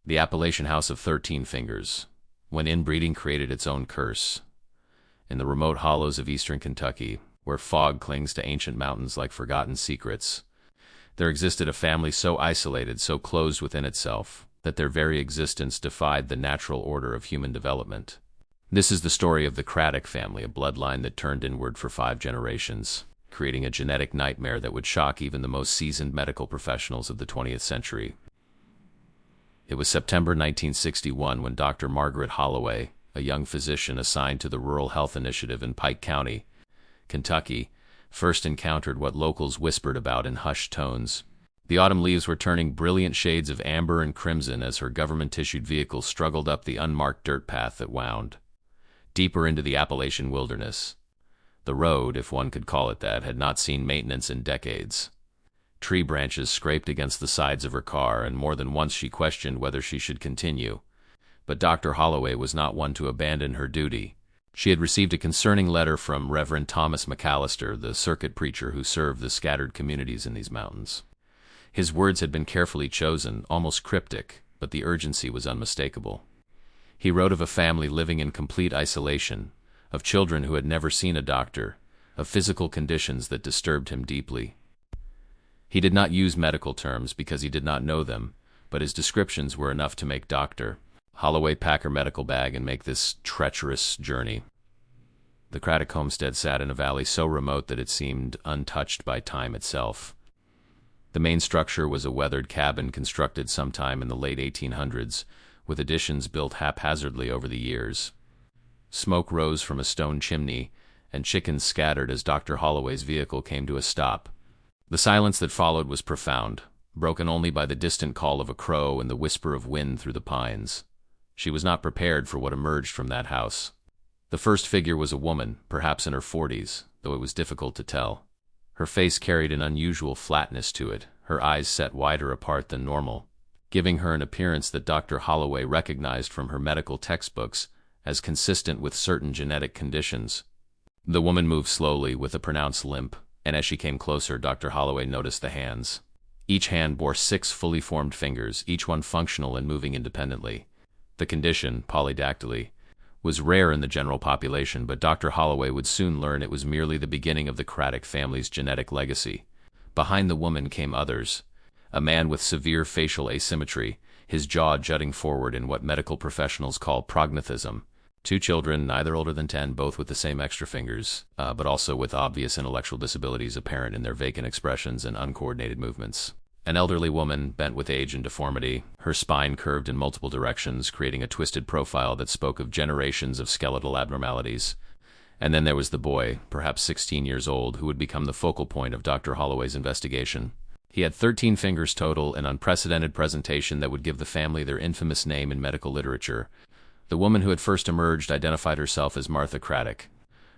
The Appalachian House of 13 Fingers, when inbreeding created its own curse. In the remote hollows of eastern Kentucky, where fog clings to ancient mountains like forgotten secrets, there existed a family so isolated, so closed within itself, that their very existence defied the natural order of human development. This is the story of the Craddock family, a bloodline that turned inward for 5 generations, creating a genetic nightmare that would shock even the most seasoned medical professionals of the 20th century. It was September 1961 when Dr. Margaret Holloway, a young physician assigned to the Rural Health Initiative in Pike County, Kentucky, first encountered what locals whispered about in hushed tones. The autumn leaves were turning brilliant shades of amber and crimson as her government-issued vehicle struggled up the unmarked dirt path that wound deeper into the Appalachian wilderness. The road, if one could call it that, had not seen maintenance in decades. Tree branches scraped against the sides of her car, and more than once she questioned whether she should continue. But Dr. Holloway was not one to abandon her duty. She had received a concerning letter from Reverend Thomas McAllister, the circuit preacher who served the scattered communities in these mountains. His words had been carefully chosen, almost cryptic, but the urgency was unmistakable. He wrote of a family living in complete isolation, of children who had never seen a doctor, of physical conditions that disturbed him deeply. He did not use medical terms because he did not know them, but his descriptions were enough to make Dr. Holloway pack her medical bag and make this treacherous journey. The Craddock homestead sat in a valley so remote that it seemed untouched by time itself. The main structure was a weathered cabin constructed sometime in the late 1800s, with additions built haphazardly over the years. Smoke rose from a stone chimney, and chickens scattered as Dr. Holloway's vehicle came to a stop. The silence that followed was profound, broken only by the distant call of a crow and the whisper of wind through the pines. She was not prepared for what emerged from that house. The first figure was a woman, perhaps in her 40s, though it was difficult to tell. Her face carried an unusual flatness to it, her eyes set wider apart than normal, giving her an appearance that Dr. Holloway recognized from her medical textbooks as consistent with certain genetic conditions. The woman moved slowly, with a pronounced limp, and as she came closer, Dr. Holloway noticed the hands. Each hand bore 6 fully formed fingers, each one functional and moving independently. The condition, polydactyly, was rare in the general population, but Dr. Holloway would soon learn it was merely the beginning of the Craddock family's genetic legacy. Behind the woman came others. A man with severe facial asymmetry, his jaw jutting forward in what medical professionals call prognathism. 2 children, neither older than 10, both with the same extra fingers, but also with obvious intellectual disabilities apparent in their vacant expressions and uncoordinated movements. An elderly woman, bent with age and deformity, her spine curved in multiple directions, creating a twisted profile that spoke of generations of skeletal abnormalities. And then there was the boy, perhaps 16 years old, who would become the focal point of Dr. Holloway's investigation. He had 13 fingers total, an unprecedented presentation that would give the family their infamous name in medical literature. The woman who had first emerged identified herself as Martha Craddock.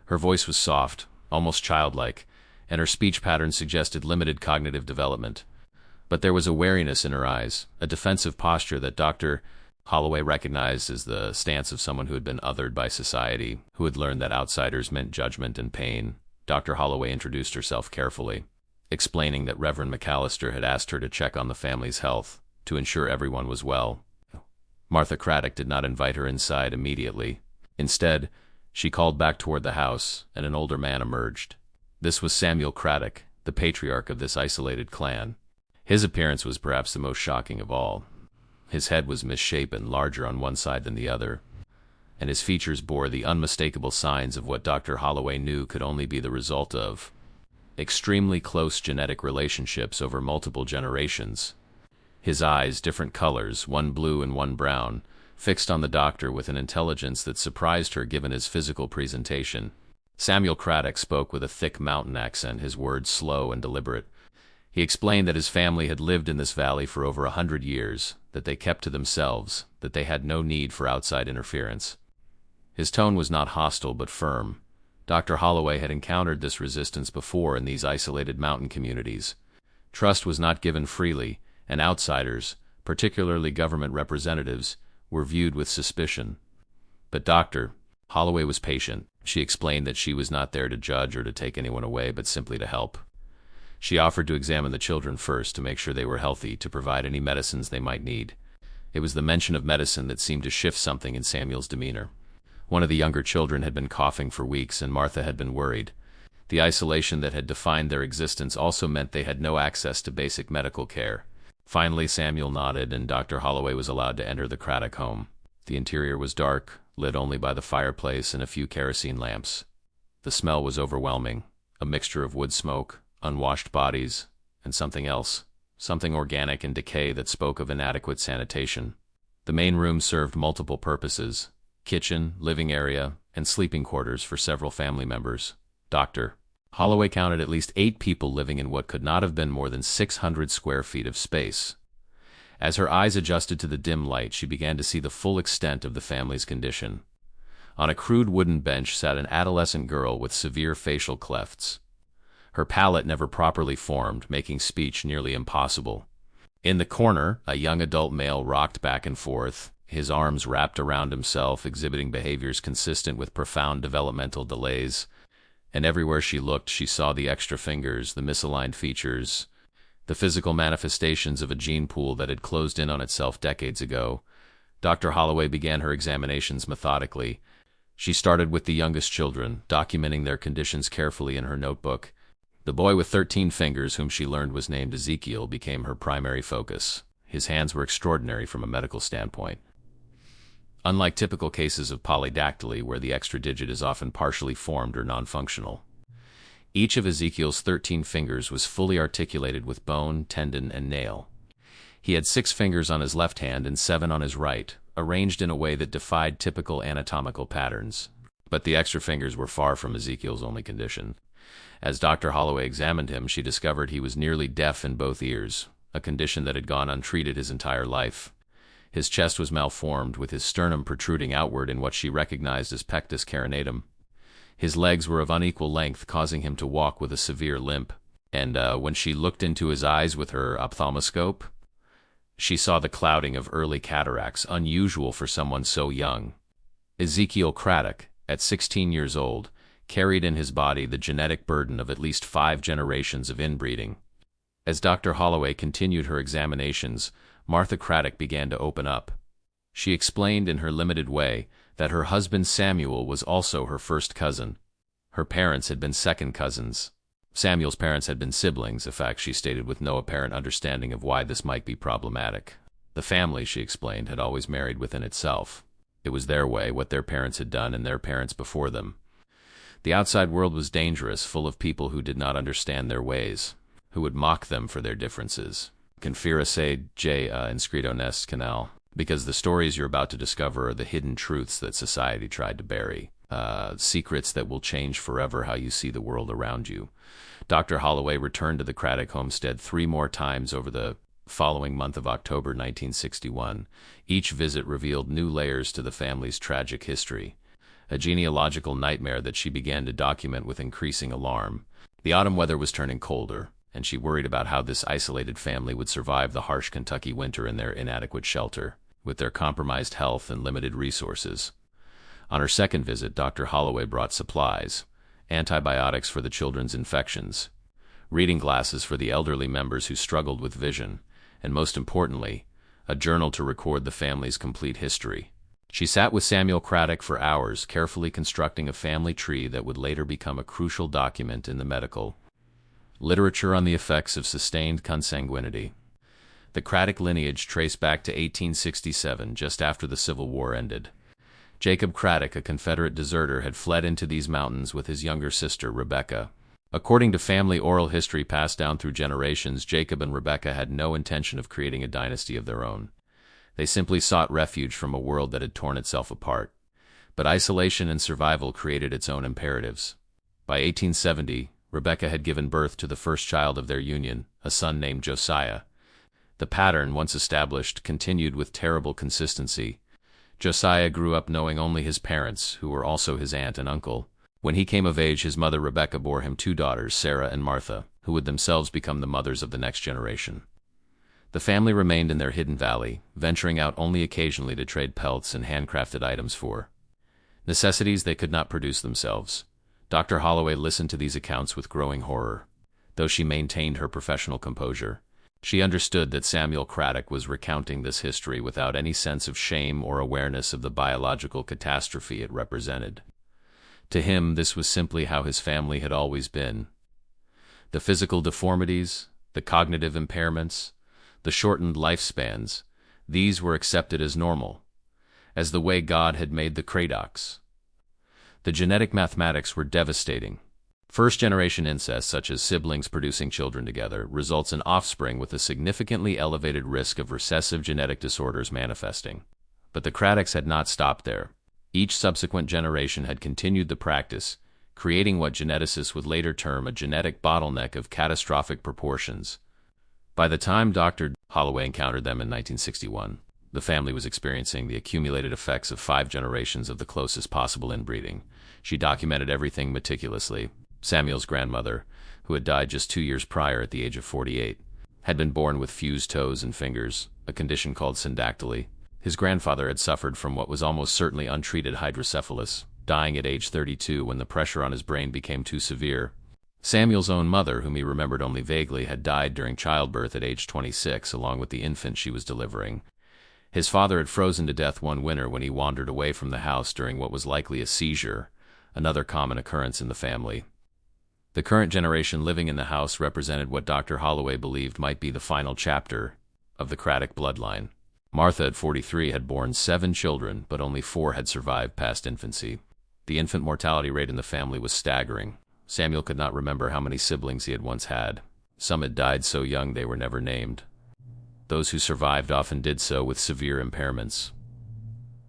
Her voice was soft, almost childlike, and her speech pattern suggested limited cognitive development. But there was a wariness in her eyes, a defensive posture that Dr. Holloway recognized as the stance of someone who had been othered by society, who had learned that outsiders meant judgment and pain. Dr. Holloway introduced herself carefully, explaining that Reverend McAllister had asked her to check on the family's health, to ensure everyone was well. Martha Craddock did not invite her inside immediately. Instead, she called back toward the house, and an older man emerged. This was Samuel Craddock, the patriarch of this isolated clan. His appearance was perhaps the most shocking of all. His head was misshapen, larger on one side than the other, and his features bore the unmistakable signs of what Dr. Holloway knew could only be the result of extremely close genetic relationships over multiple generations. His eyes, different colors, one blue and one brown, fixed on the doctor with an intelligence that surprised her given his physical presentation. Samuel Craddock spoke with a thick mountain accent, his words slow and deliberate. He explained that his family had lived in this valley for over 100 years, that they kept to themselves, that they had no need for outside interference. His tone was not hostile but firm. Dr. Holloway had encountered this resistance before in these isolated mountain communities. Trust was not given freely, and outsiders, particularly government representatives, were viewed with suspicion. But Dr. Holloway was patient. She explained that she was not there to judge or to take anyone away, but simply to help. She offered to examine the children first to make sure they were healthy, to provide any medicines they might need. It was the mention of medicine that seemed to shift something in Samuel's demeanor. One of the younger children had been coughing for weeks, and Martha had been worried. The isolation that had defined their existence also meant they had no access to basic medical care. Finally, Samuel nodded, and Dr. Holloway was allowed to enter the Craddock home. The interior was dark, lit only by the fireplace and a few kerosene lamps. The smell was overwhelming, a mixture of wood smoke, unwashed bodies, and something else, something organic in decay that spoke of inadequate sanitation. The main room served multiple purposes: kitchen, living area, and sleeping quarters for several family members. Dr. Holloway counted at least 8 people living in what could not have been more than 600 square feet of space. As her eyes adjusted to the dim light, she began to see the full extent of the family's condition. On a crude wooden bench sat an adolescent girl with severe facial clefts. Her palate never properly formed, making speech nearly impossible. In the corner, a young adult male rocked back and forth, his arms wrapped around himself, exhibiting behaviors consistent with profound developmental delays. And everywhere she looked, she saw the extra fingers, the misaligned features, the physical manifestations of a gene pool that had closed in on itself decades ago. Dr. Holloway began her examinations methodically. She started with the youngest children, documenting their conditions carefully in her notebook. The boy with 13 fingers, whom she learned was named Ezekiel, became her primary focus. His hands were extraordinary from a medical standpoint. Unlike typical cases of polydactyly, where the extra digit is often partially formed or non-functional, each of Ezekiel's 13 fingers was fully articulated with bone, tendon, and nail. He had 6 fingers on his left hand and 7 on his right, arranged in a way that defied typical anatomical patterns. But the extra fingers were far from Ezekiel's only condition. As Dr. Holloway examined him, she discovered he was nearly deaf in both ears, a condition that had gone untreated his entire life. His chest was malformed, with his sternum protruding outward in what she recognized as pectus carinatum. His legs were of unequal length, causing him to walk with a severe limp. And when she looked into his eyes with her ophthalmoscope, she saw the clouding of early cataracts, unusual for someone so young. Ezekiel Craddock, at 16 years old, carried in his body the genetic burden of at least 5 generations of inbreeding. As Dr. Holloway continued her examinations, Martha Craddock began to open up. She explained in her limited way that her husband Samuel was also her first cousin. Her parents had been second cousins. Samuel's parents had been siblings, a fact she stated with no apparent understanding of why this might be problematic. The family, she explained, had always married within itself. It was their way, what their parents had done and their parents before them. The outside world was dangerous, full of people who did not understand their ways, who would mock them for their differences. Confira se J inscrito nest canal, because the stories you're about to discover are the hidden truths that society tried to bury, secrets that will change forever how you see the world around you. Dr. Holloway returned to the Craddock homestead 3 more times over the following month of October 1961. Each visit revealed new layers to the family's tragic history, a genealogical nightmare that she began to document with increasing alarm. The autumn weather was turning colder, and she worried about how this isolated family would survive the harsh Kentucky winter in their inadequate shelter, with their compromised health and limited resources. On her second visit, Dr. Holloway brought supplies: antibiotics for the children's infections, reading glasses for the elderly members who struggled with vision, and most importantly, a journal to record the family's complete history. She sat with Samuel Craddock for hours, carefully constructing a family tree that would later become a crucial document in the medical literature on the effects of sustained consanguinity. The Craddock lineage traced back to 1867, just after the Civil War ended. Jacob Craddock, a Confederate deserter, had fled into these mountains with his younger sister, Rebecca. According to family oral history passed down through generations, Jacob and Rebecca had no intention of creating a dynasty of their own. They simply sought refuge from a world that had torn itself apart. But isolation and survival created its own imperatives. By 1870, Rebecca had given birth to the first child of their union, a son named Josiah. The pattern, once established, continued with terrible consistency. Josiah grew up knowing only his parents, who were also his aunt and uncle. When he came of age, his mother Rebecca bore him 2 daughters, Sarah and Martha, who would themselves become the mothers of the next generation. The family remained in their hidden valley, venturing out only occasionally to trade pelts and handcrafted items for necessities they could not produce themselves. Dr. Holloway listened to these accounts with growing horror. Though she maintained her professional composure, She understood that Samuel Craddock was recounting this history without any sense of shame or awareness of the biological catastrophe it represented. To him, this was simply how his family had always been. The physical deformities, the cognitive impairments, the shortened lifespans, these were accepted as normal, as the way God had made the Craddocks. The genetic mathematics were devastating. First-generation incest, such as siblings producing children together, results in offspring with a significantly elevated risk of recessive genetic disorders manifesting. But the Craddocks had not stopped there. Each subsequent generation had continued the practice, creating what geneticists would later term a genetic bottleneck of catastrophic proportions. By the time Dr. Holloway encountered them in 1961, the family was experiencing the accumulated effects of 5 generations of the closest possible inbreeding. She documented everything meticulously. Samuel's grandmother, who had died just 2 years prior at the age of 48, had been born with fused toes and fingers, a condition called syndactyly. His grandfather had suffered from what was almost certainly untreated hydrocephalus, dying at age 32 when the pressure on his brain became too severe. Samuel's own mother, whom he remembered only vaguely, had died during childbirth at age 26, along with the infant she was delivering. His father had frozen to death one winter when he wandered away from the house during what was likely a seizure, another common occurrence in the family. The current generation living in the house represented what Dr. Holloway believed might be the final chapter of the Craddock bloodline. Martha, at 43, had borne 7 children, but only 4 had survived past infancy. The infant mortality rate in the family was staggering. Samuel could not remember how many siblings he had once had. Some had died so young they were never named. Those who survived often did so with severe impairments.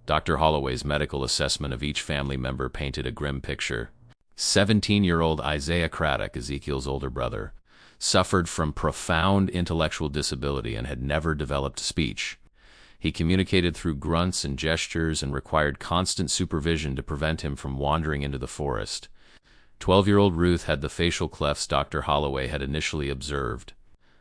Dr. Holloway's medical assessment of each family member painted a grim picture. 17-year-old Isaiah Craddock, Ezekiel's older brother, suffered from profound intellectual disability and had never developed speech. He communicated through grunts and gestures and required constant supervision to prevent him from wandering into the forest. 12-year-old Ruth had the facial clefts Dr. Holloway had initially observed,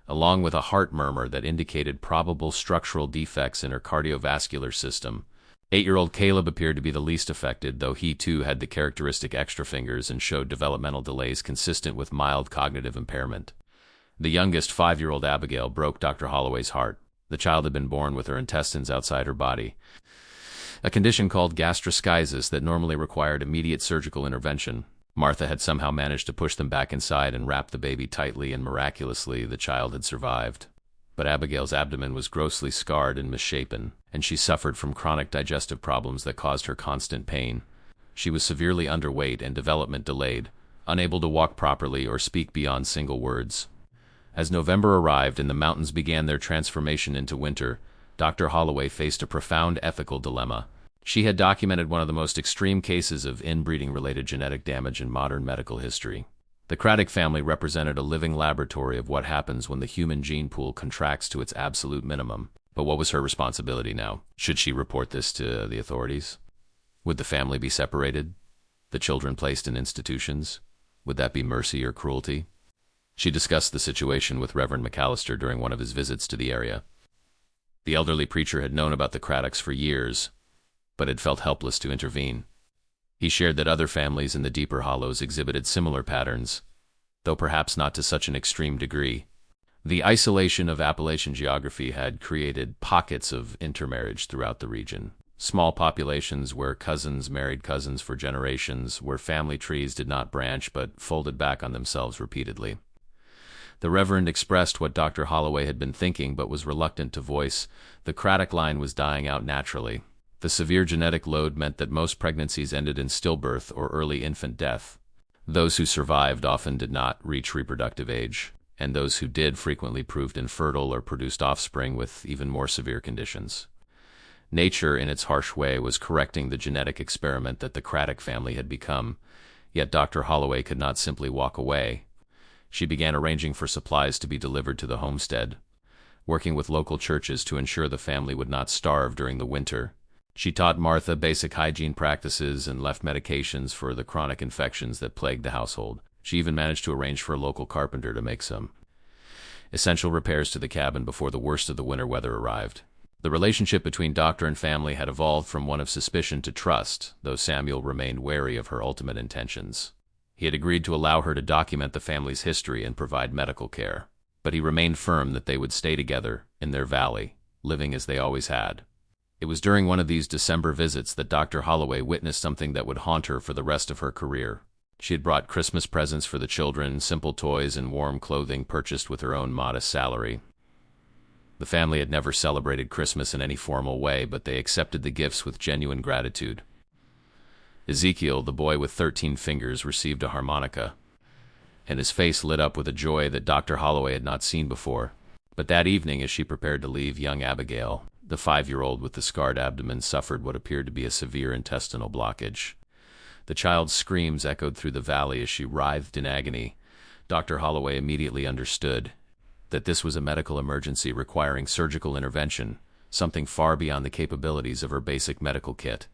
along with a heart murmur that indicated probable structural defects in her cardiovascular system. 8-year-old Caleb appeared to be the least affected, though he too had the characteristic extra fingers and showed developmental delays consistent with mild cognitive impairment. The youngest, 5-year-old Abigail, broke Dr. Holloway's heart. The child had been born with her intestines outside her body, a condition called gastroschisis that normally required immediate surgical intervention. Martha had somehow managed to push them back inside and wrap the baby tightly, and miraculously the child had survived. But Abigail's abdomen was grossly scarred and misshapen, and she suffered from chronic digestive problems that caused her constant pain. She was severely underweight and development delayed, unable to walk properly or speak beyond single words. As November arrived and the mountains began their transformation into winter, Dr. Holloway faced a profound ethical dilemma. She had documented one of the most extreme cases of inbreeding-related genetic damage in modern medical history. The Craddock family represented a living laboratory of what happens when the human gene pool contracts to its absolute minimum. But what was her responsibility now? Should she report this to the authorities? Would the family be separated? The children placed in institutions? Would that be mercy or cruelty? She discussed the situation with Reverend McAllister during one of his visits to the area. The elderly preacher had known about the Craddocks for years, but had felt helpless to intervene. He shared that other families in the deeper hollows exhibited similar patterns, though perhaps not to such an extreme degree. The isolation of Appalachian geography had created pockets of intermarriage throughout the region. Small populations where cousins married cousins for generations, where family trees did not branch but folded back on themselves repeatedly. The Reverend expressed what Dr. Holloway had been thinking but was reluctant to voice. The Craddock line was dying out naturally. The severe genetic load meant that most pregnancies ended in stillbirth or early infant death. Those who survived often did not reach reproductive age, and those who did frequently proved infertile or produced offspring with even more severe conditions. Nature, in its harsh way, was correcting the genetic experiment that the Craddock family had become, yet Dr. Holloway could not simply walk away. She began arranging for supplies to be delivered to the homestead, working with local churches to ensure the family would not starve during the winter. She taught Martha basic hygiene practices and left medications for the chronic infections that plagued the household. She even managed to arrange for a local carpenter to make some essential repairs to the cabin before the worst of the winter weather arrived. The relationship between doctor and family had evolved from one of suspicion to trust, though Samuel remained wary of her ultimate intentions. He had agreed to allow her to document the family's history and provide medical care. but he remained firm that they would stay together in their valley, living as they always had. It was during one of these December visits that Dr. Holloway witnessed something that would haunt her for the rest of her career. She had brought Christmas presents for the children, simple toys and warm clothing purchased with her own modest salary. The family had never celebrated Christmas in any formal way, but they accepted the gifts with genuine gratitude. Ezekiel, the boy with 13 fingers, received a harmonica, and his face lit up with a joy that Dr. Holloway had not seen before. But that evening, as she prepared to leave, young Abigail, the 5-year-old with the scarred abdomen, suffered what appeared to be a severe intestinal blockage. The child's screams echoed through the valley as she writhed in agony. Dr. Holloway immediately understood that this was a medical emergency requiring surgical intervention, something far beyond the capabilities of her basic medical kit.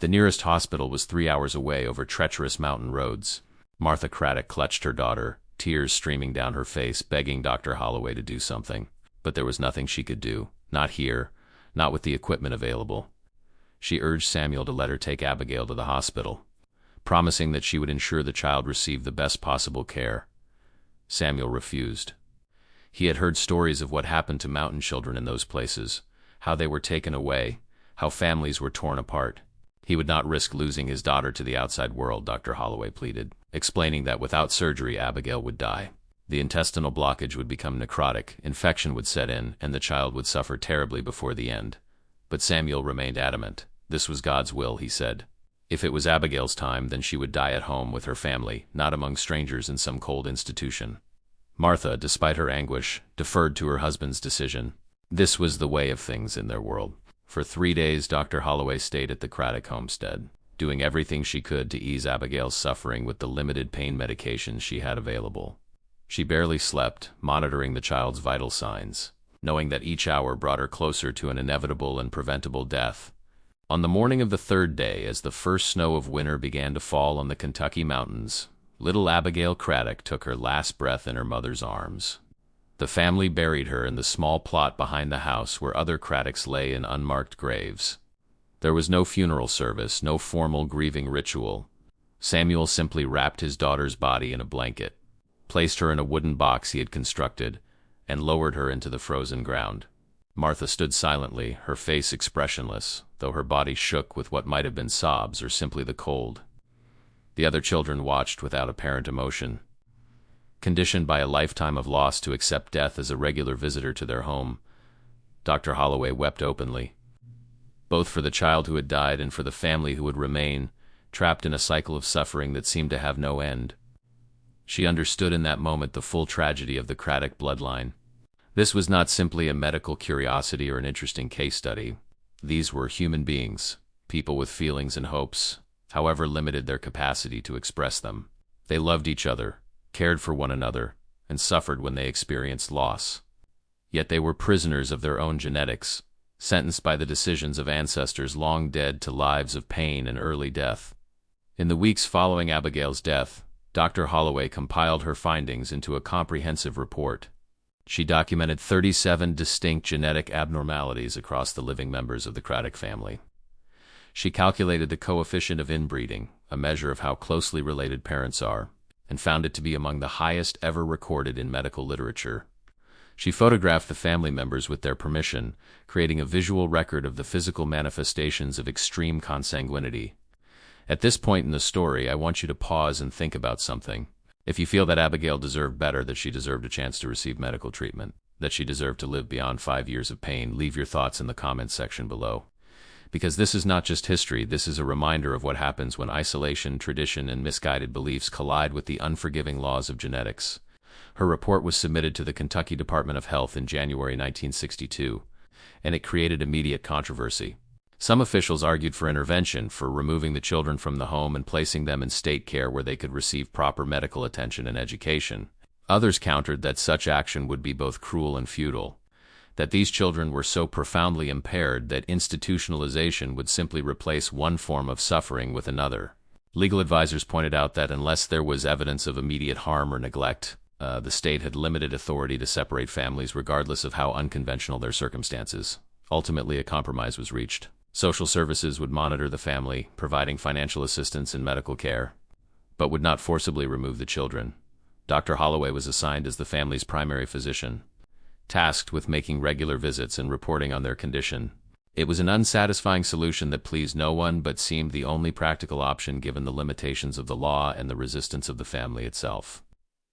The nearest hospital was 3 hours away over treacherous mountain roads. Martha Craddock clutched her daughter, tears streaming down her face, begging Dr. Holloway to do something. But there was nothing she could do, not here, not with the equipment available. She urged Samuel to let her take Abigail to the hospital, promising that she would ensure the child received the best possible care. Samuel refused. He had heard stories of what happened to mountain children in those places, how they were taken away, how families were torn apart. He would not risk losing his daughter to the outside world, Dr. Holloway pleaded, explaining that without surgery Abigail would die. The intestinal blockage would become necrotic, infection would set in, and the child would suffer terribly before the end. But Samuel remained adamant. This was God's will, he said. If it was Abigail's time, then she would die at home with her family, not among strangers in some cold institution. Martha, despite her anguish, deferred to her husband's decision. This was the way of things in their world. For 3 days, Dr. Holloway stayed at the Craddock homestead, doing everything she could to ease Abigail's suffering with the limited pain medications she had available. She barely slept, monitoring the child's vital signs, knowing that each hour brought her closer to an inevitable and preventable death. On the morning of the 3rd day, as the first snow of winter began to fall on the Kentucky mountains, little Abigail Craddock took her last breath in her mother's arms. The family buried her in the small plot behind the house where other Craddocks lay in unmarked graves. There was no funeral service, no formal grieving ritual. Samuel simply wrapped his daughter's body in a blanket, placed her in a wooden box he had constructed, and lowered her into the frozen ground. Martha stood silently, her face expressionless, though her body shook with what might have been sobs or simply the cold. The other children watched without apparent emotion, conditioned by a lifetime of loss to accept death as a regular visitor to their home. Dr. Holloway wept openly, both for the child who had died and for the family who would remain, trapped in a cycle of suffering that seemed to have no end. She understood in that moment the full tragedy of the Craddock bloodline. This was not simply a medical curiosity or an interesting case study. These were human beings, people with feelings and hopes, however limited their capacity to express them. They loved each other, cared for one another, and suffered when they experienced loss. Yet they were prisoners of their own genetics, sentenced by the decisions of ancestors long dead to lives of pain and early death. In the weeks following Abigail's death, Dr. Holloway compiled her findings into a comprehensive report. She documented 37 distinct genetic abnormalities across the living members of the Craddock family. She calculated the coefficient of inbreeding, a measure of how closely related parents are, and found it to be among the highest ever recorded in medical literature. She photographed the family members with their permission, creating a visual record of the physical manifestations of extreme consanguinity. At this point in the story, I want you to pause and think about something. If you feel that Abigail deserved better, that she deserved a chance to receive medical treatment, that she deserved to live beyond 5 years of pain, leave your thoughts in the comments section below. Because this is not just history, this is a reminder of what happens when isolation, tradition, and misguided beliefs collide with the unforgiving laws of genetics. Her report was submitted to the Kentucky Department of Health in January 1962, and it created immediate controversy. Some officials argued for intervention, for removing the children from the home and placing them in state care where they could receive proper medical attention and education. Others countered that such action would be both cruel and futile, that these children were so profoundly impaired that institutionalization would simply replace one form of suffering with another. Legal advisors pointed out that unless there was evidence of immediate harm or neglect, the state had limited authority to separate families regardless of how unconventional their circumstances. Ultimately, a compromise was reached. Social services would monitor the family, providing financial assistance and medical care, but would not forcibly remove the children. Dr. Holloway was assigned as the family's primary physician, tasked with making regular visits and reporting on their condition. It was an unsatisfying solution that pleased no one but seemed the only practical option given the limitations of the law and the resistance of the family itself.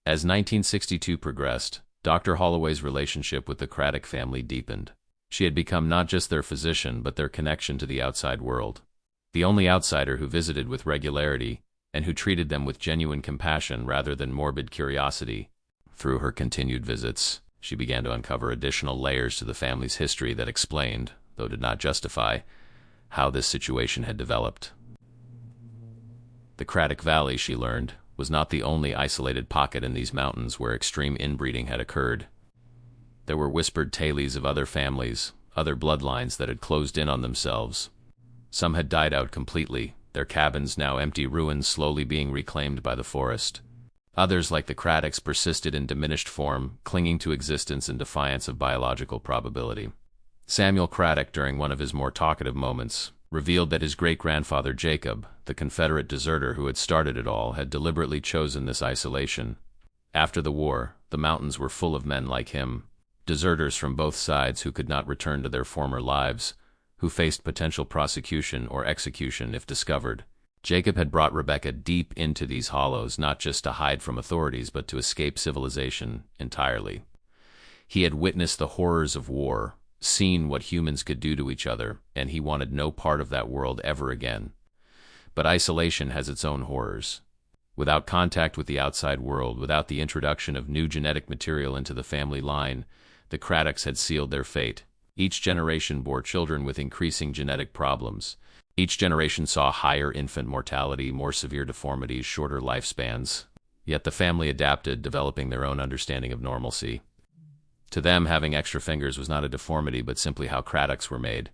As 1962 progressed, Dr. Holloway's relationship with the Craddock family deepened. She had become not just their physician but their connection to the outside world. The only outsider who visited with regularity and who treated them with genuine compassion rather than morbid curiosity. Through her continued visits, she began to uncover additional layers to the family's history that explained, though did not justify, how this situation had developed. The Craddock Valley, she learned, was not the only isolated pocket in these mountains where extreme inbreeding had occurred. There were whispered tales of other families, other bloodlines that had closed in on themselves. Some had died out completely, their cabins now empty ruins slowly being reclaimed by the forest. Others, like the Craddocks, persisted in diminished form, clinging to existence in defiance of biological probability. Samuel Craddock, during one of his more talkative moments, revealed that his great-grandfather Jacob, the Confederate deserter who had started it all, had deliberately chosen this isolation. After the war, the mountains were full of men like him, deserters from both sides who could not return to their former lives, who faced potential prosecution or execution if discovered. Jacob had brought Rebecca deep into these hollows, not just to hide from authorities, but to escape civilization entirely. He had witnessed the horrors of war, seen what humans could do to each other, and he wanted no part of that world ever again. But isolation has its own horrors. Without contact with the outside world, without the introduction of new genetic material into the family line, the Craddocks had sealed their fate. Each generation bore children with increasing genetic problems. Each generation saw higher infant mortality, more severe deformities, shorter lifespans. Yet the family adapted, developing their own understanding of normalcy. To them, having extra fingers was not a deformity, but simply how Craddocks were made.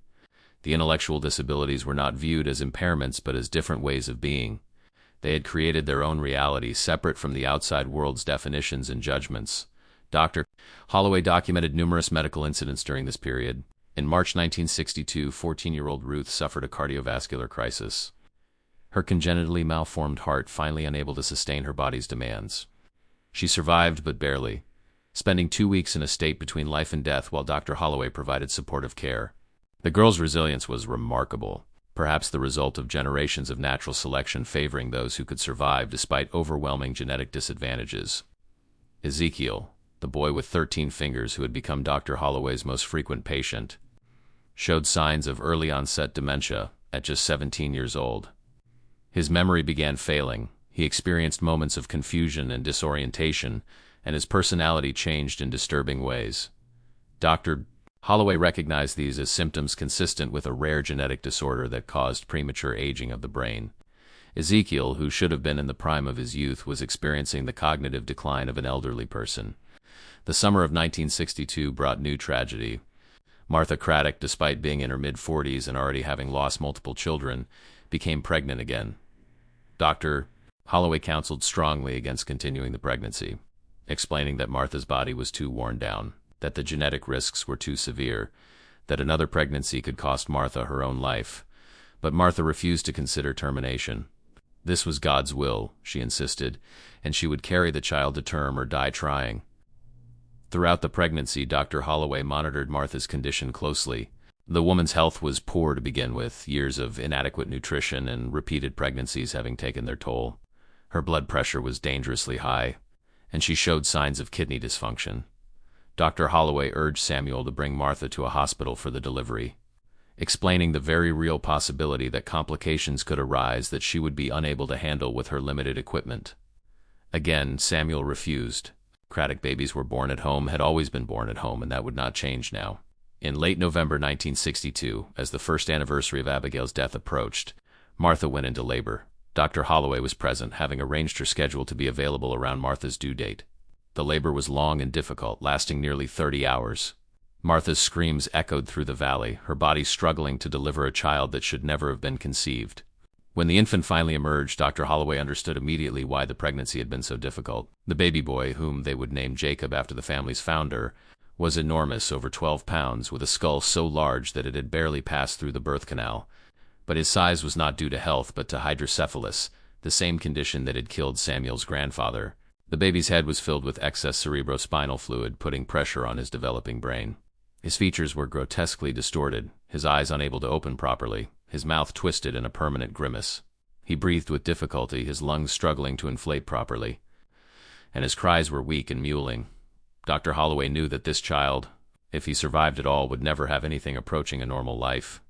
The intellectual disabilities were not viewed as impairments, but as different ways of being. They had created their own reality, separate from the outside world's definitions and judgments. Dr. Holloway documented numerous medical incidents during this period. In March 1962, 14-year-old Ruth suffered a cardiovascular crisis. Her congenitally malformed heart finally unable to sustain her body's demands. She survived, but barely, spending 2 weeks in a state between life and death while Dr. Holloway provided supportive care. The girl's resilience was remarkable, perhaps the result of generations of natural selection favoring those who could survive despite overwhelming genetic disadvantages. Ezekiel, the boy with 13 fingers who had become Dr. Holloway's most frequent patient, showed signs of early-onset dementia at just 17 years old. His memory began failing, he experienced moments of confusion and disorientation, and his personality changed in disturbing ways. Dr. Holloway recognized these as symptoms consistent with a rare genetic disorder that caused premature aging of the brain. Ezekiel, who should have been in the prime of his youth, was experiencing the cognitive decline of an elderly person. The summer of 1962 brought new tragedy. Martha Craddock, despite being in her mid-40s and already having lost multiple children, became pregnant again. Dr. Holloway counseled strongly against continuing the pregnancy, explaining that Martha's body was too worn down, that the genetic risks were too severe, that another pregnancy could cost Martha her own life. But Martha refused to consider termination. This was God's will, she insisted, and she would carry the child to term or die trying. Throughout the pregnancy, Dr. Holloway monitored Martha's condition closely. The woman's health was poor to begin with, years of inadequate nutrition and repeated pregnancies having taken their toll. Her blood pressure was dangerously high, and she showed signs of kidney dysfunction. Dr. Holloway urged Samuel to bring Martha to a hospital for the delivery, explaining the very real possibility that complications could arise that she would be unable to handle with her limited equipment. Again, Samuel refused. Craddock babies were born at home, had always been born at home, and that would not change now. In late November 1962, as the first anniversary of Abigail's death approached, Martha went into labor. Dr. Holloway was present, having arranged her schedule to be available around Martha's due date. The labor was long and difficult, lasting nearly 30 hours. Martha's screams echoed through the valley, her body struggling to deliver a child that should never have been conceived. When the infant finally emerged, Dr. Holloway understood immediately why the pregnancy had been so difficult. The baby boy, whom they would name Jacob after the family's founder, was enormous, over 12 pounds, with a skull so large that it had barely passed through the birth canal. But his size was not due to health, but to hydrocephalus, the same condition that had killed Samuel's grandfather. The baby's head was filled with excess cerebrospinal fluid, putting pressure on his developing brain. His features were grotesquely distorted, his eyes unable to open properly, his mouth twisted in a permanent grimace. He breathed with difficulty, his lungs struggling to inflate properly, and his cries were weak and mewling. Dr. Holloway knew that this child, if he survived at all, would never have anything approaching a normal life.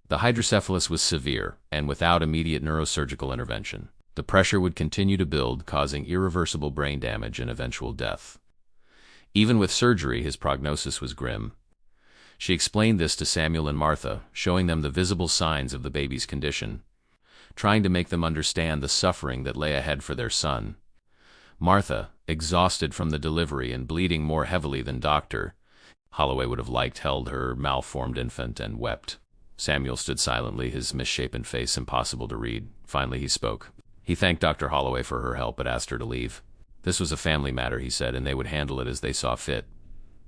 The hydrocephalus was severe, and without immediate neurosurgical intervention, the pressure would continue to build, causing irreversible brain damage and eventual death. Even with surgery, his prognosis was grim. She explained this to Samuel and Martha, showing them the visible signs of the baby's condition, trying to make them understand the suffering that lay ahead for their son. Martha, exhausted from the delivery and bleeding more heavily than Dr. Holloway would have liked, held her malformed infant and wept. Samuel stood silently, his misshapen face impossible to read. Finally he spoke. He thanked Dr. Holloway for her help, but asked her to leave. This was a family matter, he said, and they would handle it as they saw fit.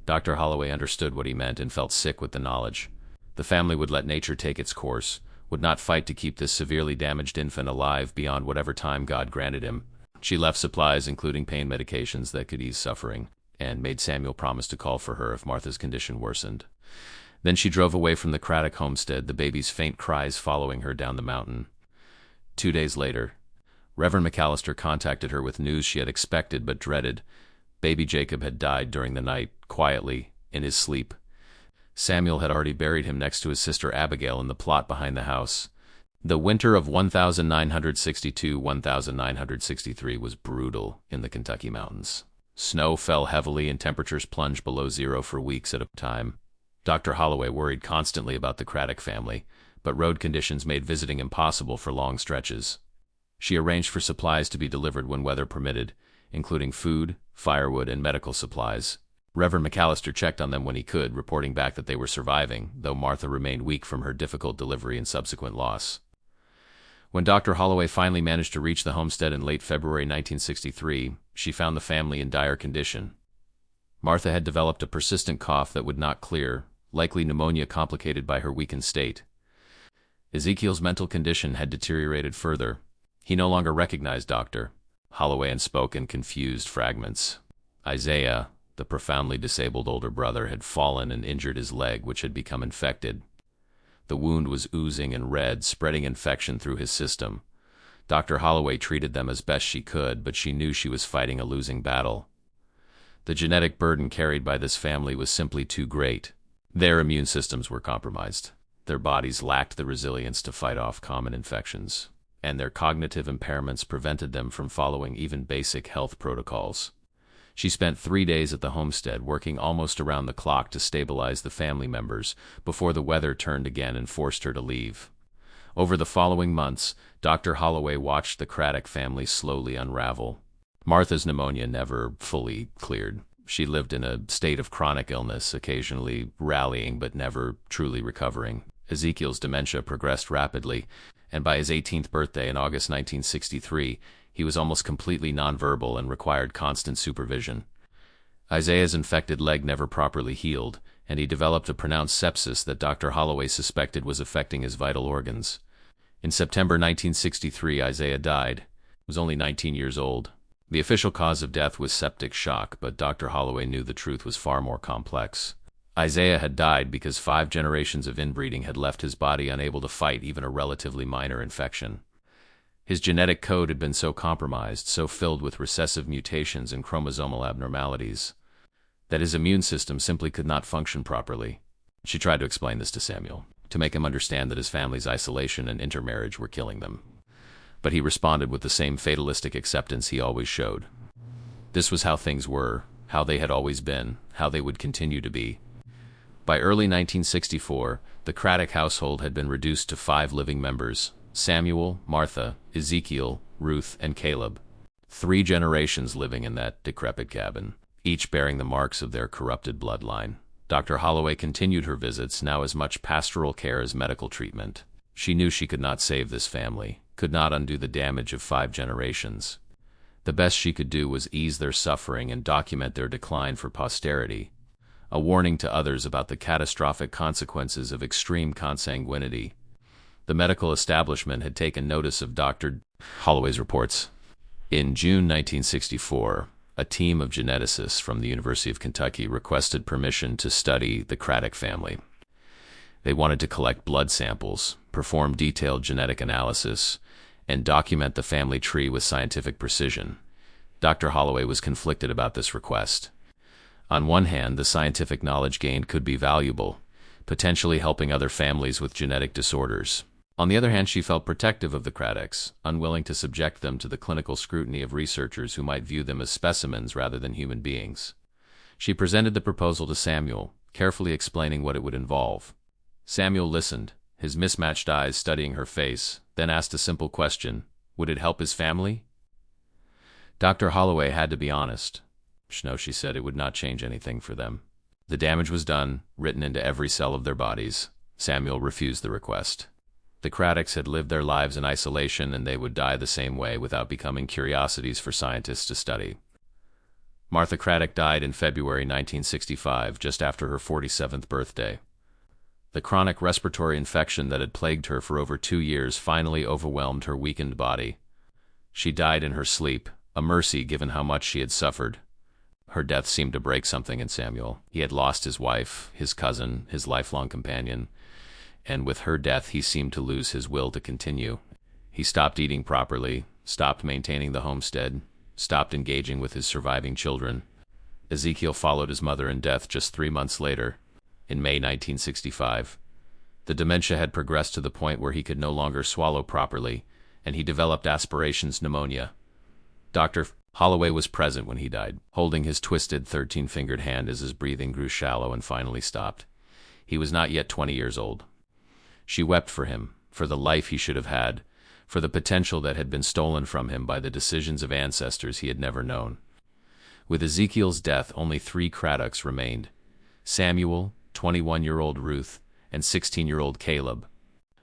Dr. Holloway understood what he meant and felt sick with the knowledge. The family would let nature take its course, would not fight to keep this severely damaged infant alive beyond whatever time God granted him. She left supplies, including pain medications that could ease suffering, and made Samuel promise to call for her if Martha's condition worsened. Then she drove away from the Craddock homestead, the baby's faint cries following her down the mountain. 2 days later, Reverend McAllister contacted her with news she had expected but dreaded. Baby Jacob had died during the night, quietly, in his sleep. Samuel had already buried him next to his sister Abigail in the plot behind the house. The winter of 1962-1963 was brutal in the Kentucky mountains. Snow fell heavily and temperatures plunged below zero for weeks at a time. Dr. Holloway worried constantly about the Craddock family, but road conditions made visiting impossible for long stretches. She arranged for supplies to be delivered when weather permitted, including food, firewood, and medical supplies. Reverend McAllister checked on them when he could, reporting back that they were surviving, though Martha remained weak from her difficult delivery and subsequent loss. When Dr. Holloway finally managed to reach the homestead in late February 1963, she found the family in dire condition. Martha had developed a persistent cough that would not clear, likely pneumonia complicated by her weakened state. Ezekiel's mental condition had deteriorated further. He no longer recognized Dr. Holloway and spoke in confused fragments. Isaiah, the profoundly disabled older brother, had fallen and injured his leg, which had become infected. The wound was oozing and red, spreading infection through his system. Dr. Holloway treated them as best she could, but she knew she was fighting a losing battle. The genetic burden carried by this family was simply too great. Their immune systems were compromised. Their bodies lacked the resilience to fight off common infections, and their cognitive impairments prevented them from following even basic health protocols. She spent 3 days at the homestead, working almost around the clock to stabilize the family members before the weather turned again and forced her to leave. Over the following months, Dr. Holloway watched the Craddock family slowly unravel. Martha's pneumonia never fully cleared. She lived in a state of chronic illness, occasionally rallying but never truly recovering. Ezekiel's dementia progressed rapidly, and by his 18th birthday in August 1963, he was almost completely nonverbal and required constant supervision. Isaiah's infected leg never properly healed, and he developed a pronounced sepsis that Dr. Holloway suspected was affecting his vital organs. In September 1963, Isaiah died. He was only 19 years old. The official cause of death was septic shock, but Dr. Holloway knew the truth was far more complex. Isaiah had died because 5 generations of inbreeding had left his body unable to fight even a relatively minor infection. His genetic code had been so compromised, so filled with recessive mutations and chromosomal abnormalities, that his immune system simply could not function properly. She tried to explain this to Samuel, to make him understand that his family's isolation and intermarriage were killing them. But he responded with the same fatalistic acceptance he always showed. This was how things were, how they had always been, how they would continue to be. By early 1964, the Craddock household had been reduced to 5 living members: Samuel, Martha, Ezekiel, Ruth, and Caleb. 3 generations living in that decrepit cabin, each bearing the marks of their corrupted bloodline. Dr. Holloway continued her visits, now as much pastoral care as medical treatment. She knew she could not save this family, could not undo the damage of 5 generations. The best she could do was ease their suffering and document their decline for posterity, a warning to others about the catastrophic consequences of extreme consanguinity. The medical establishment had taken notice of Dr. Holloway's reports. In June 1964, a team of geneticists from the University of Kentucky requested permission to study the Craddock family. They wanted to collect blood samples, perform detailed genetic analysis, and document the family tree with scientific precision. Dr. Holloway was conflicted about this request. On one hand, the scientific knowledge gained could be valuable, potentially helping other families with genetic disorders. On the other hand, she felt protective of the Craddocks, unwilling to subject them to the clinical scrutiny of researchers who might view them as specimens rather than human beings. She presented the proposal to Samuel, carefully explaining what it would involve. Samuel listened, his mismatched eyes studying her face, then asked a simple question: would it help his family? Dr. Holloway had to be honest. No, she said, it would not change anything for them. The damage was done, written into every cell of their bodies. Samuel refused the request. The Craddocks had lived their lives in isolation, and they would die the same way without becoming curiosities for scientists to study. Martha Craddock died in February 1965, just after her 47th birthday. The chronic respiratory infection that had plagued her for over 2 years finally overwhelmed her weakened body. She died in her sleep, a mercy given how much she had suffered. Her death seemed to break something in Samuel. He had lost his wife, his cousin, his lifelong companion, and with her death he seemed to lose his will to continue. He stopped eating properly, stopped maintaining the homestead, stopped engaging with his surviving children. Ezekiel followed his mother in death just 3 months later, in May 1965. The dementia had progressed to the point where he could no longer swallow properly, and he developed aspirations pneumonia. Dr. Holloway was present when he died, holding his twisted 13-fingered hand as his breathing grew shallow and finally stopped. He was not yet 20 years old. She wept for him, for the life he should have had, for the potential that had been stolen from him by the decisions of ancestors he had never known. With Ezekiel's death, only 3 Craddocks remained: Samuel, 21-year-old Ruth, and 16-year-old Caleb.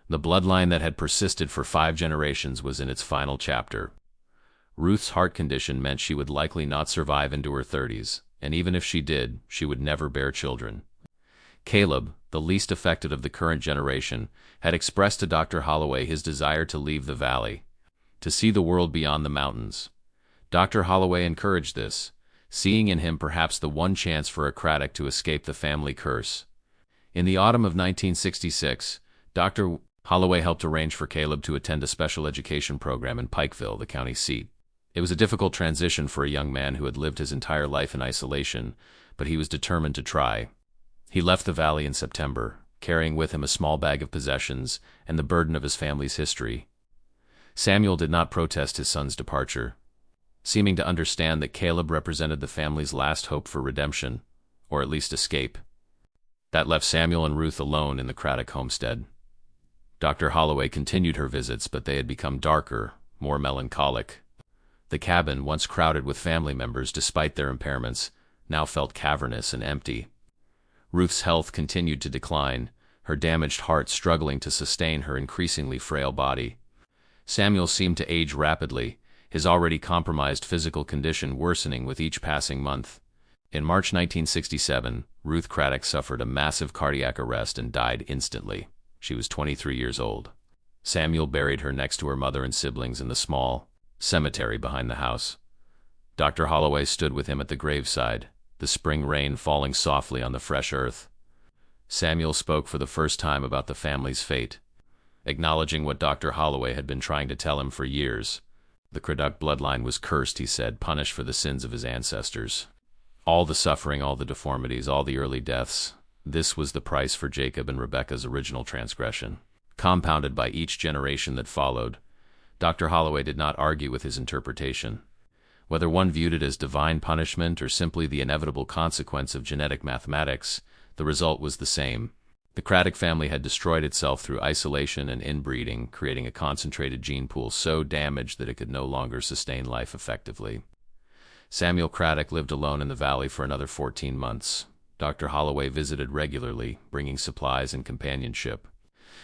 The bloodline that had persisted for 5 generations was in its final chapter. Ruth's heart condition meant she would likely not survive into her 30s, and even if she did, she would never bear children. Caleb, the least affected of the current generation, had expressed to Dr. Holloway his desire to leave the valley, to see the world beyond the mountains. Dr. Holloway encouraged this, seeing in him perhaps the one chance for a Craddock to escape the family curse. In the autumn of 1966, Dr. Holloway helped arrange for Caleb to attend a special education program in Pikeville, the county seat. It was a difficult transition for a young man who had lived his entire life in isolation, but he was determined to try. He left the valley in September, carrying with him a small bag of possessions and the burden of his family's history. Samuel did not protest his son's departure, seeming to understand that Caleb represented the family's last hope for redemption, or at least escape. That left Samuel and Ruth alone in the Craddock homestead. Dr. Holloway continued her visits, but they had become darker, more melancholic. The cabin, once crowded with family members despite their impairments, now felt cavernous and empty. Ruth's health continued to decline, her damaged heart struggling to sustain her increasingly frail body. Samuel seemed to age rapidly, his already compromised physical condition worsening with each passing month. In March 1967, Ruth Craddock suffered a massive cardiac arrest and died instantly. She was 23 years old. Samuel buried her next to her mother and siblings in the small cemetery behind the house. Dr. Holloway stood with him at the graveside, the spring rain falling softly on the fresh earth. Samuel spoke for the first time about the family's fate, acknowledging what Dr. Holloway had been trying to tell him for years. The Craddock bloodline was cursed, he said, punished for the sins of his ancestors. All the suffering, all the deformities, all the early deaths, this was the price for Jacob and Rebekah's original transgression, compounded by each generation that followed. Dr. Holloway did not argue with his interpretation. Whether one viewed it as divine punishment or simply the inevitable consequence of genetic mathematics, the result was the same. The Craddock family had destroyed itself through isolation and inbreeding, creating a concentrated gene pool so damaged that it could no longer sustain life effectively. Samuel Craddock lived alone in the valley for another 14 months. Dr. Holloway visited regularly, bringing supplies and companionship.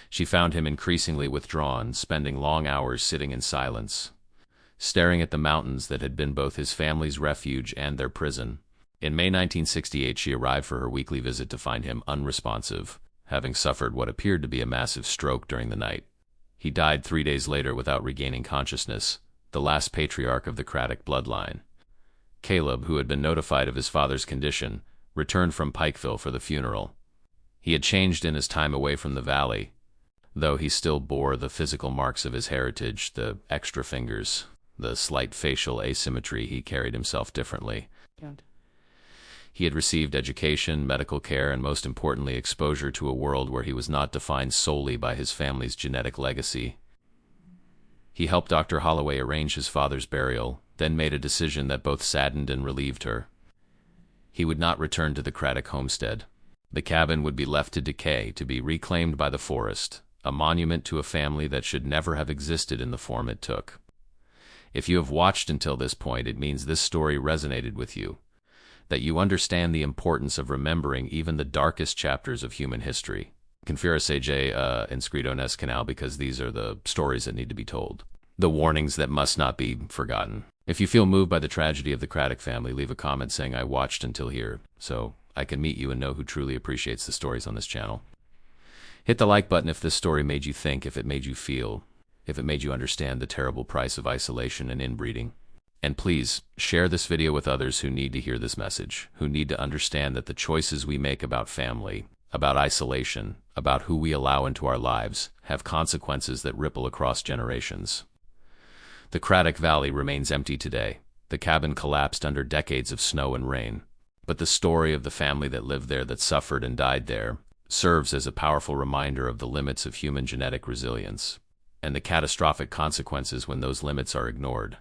She found him increasingly withdrawn, spending long hours sitting in silence, staring at the mountains that had been both his family's refuge and their prison. In May 1968, she arrived for her weekly visit to find him unresponsive, having suffered what appeared to be a massive stroke during the night. He died 3 days later without regaining consciousness, the last patriarch of the Craddock bloodline. Caleb, who had been notified of his father's condition, returned from Pikeville for the funeral. He had changed in his time away from the valley, though he still bore the physical marks of his heritage, the extra fingers, the slight facial asymmetry. He carried himself differently. He had received education, medical care, and most importantly, exposure to a world where he was not defined solely by his family's genetic legacy. He helped Dr. Holloway arrange his father's burial, then made a decision that both saddened and relieved her. He would not return to the Craddock homestead. The cabin would be left to decay, to be reclaimed by the forest, a monument to a family that should never have existed in the form it took. If you have watched until this point, it means this story resonated with you, that you understand the importance of remembering even the darkest chapters of human history. Confira CJ inscrito neste canal, because these are the stories that need to be told, the warnings that must not be forgotten. If you feel moved by the tragedy of the Craddock family, leave a comment saying I watched until here, so I can meet you and know who truly appreciates the stories on this channel. Hit the like button if this story made you think, if it made you feel, if it made you understand the terrible price of isolation and inbreeding. And please, share this video with others who need to hear this message, who need to understand that the choices we make about family, about isolation, about who we allow into our lives, have consequences that ripple across generations. The Craddock Valley remains empty today. The cabin collapsed under decades of snow and rain. But the story of the family that lived there, that suffered and died there, serves as a powerful reminder of the limits of human genetic resilience, and the catastrophic consequences when those limits are ignored.